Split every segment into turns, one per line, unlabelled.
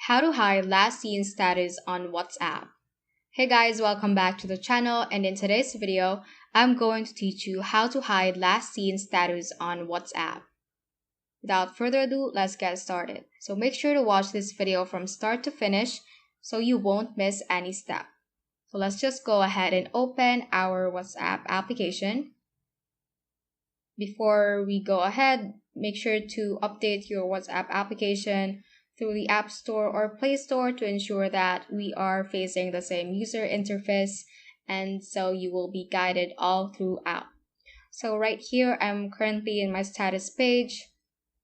How to hide last seen status on WhatsApp. Hey guys, welcome back to the channel, and in today's video, I'm going to teach you how to hide last seen status on WhatsApp. Without further ado, let's get started. So make sure to watch this video from start to finish so you won't miss any step. So let's just go ahead and open our WhatsApp application. Before we go ahead, make sure to update your WhatsApp application through the App Store or Play Store to ensure that we are facing the same user interface, and so you will be guided all throughout. So right here, I'm currently in my status page.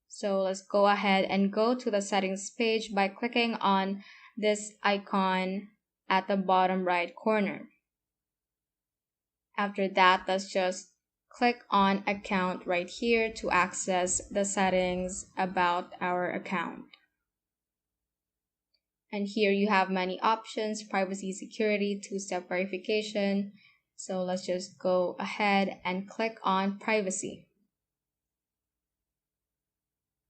So let's go ahead and go to the settings page by clicking on this icon at the bottom right corner. After that, let's just click on account right here to access the settings about our account. And here you have many options: privacy, security, two-step verification. So let's just go ahead and click on privacy.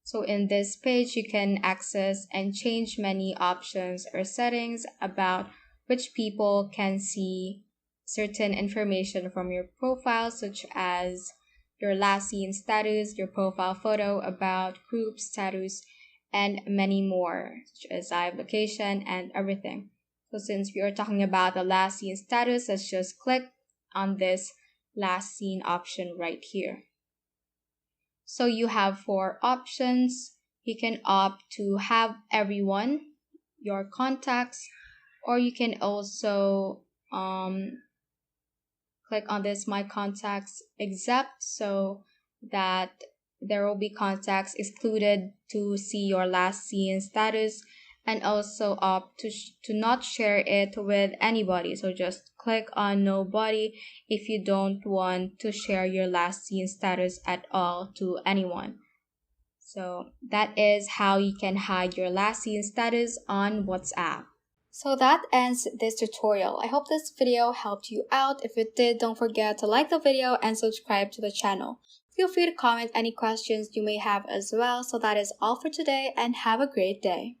So in this page, you can access and change many options or settings about which people can see certain information from your profile, such as your last seen status, your profile photo, about, group status, and many more, such as live location and everything. So since we are talking about the last seen status, let's just click on this last seen option right here. So you have 4 options. You can opt to have everyone, your contacts, or you can also click on this my contacts except, so that there will be contacts excluded to see your last seen status, and also opt to not share it with anybody. So just click on nobody if you don't want to share your last seen status at all to anyone. So that is how you can hide your last seen status on WhatsApp. So that ends this tutorial. I hope this video helped you out. If it did, don't forget to like the video and subscribe to the channel. Feel free to comment any questions you may have as well. So that is all for today, and have a great day.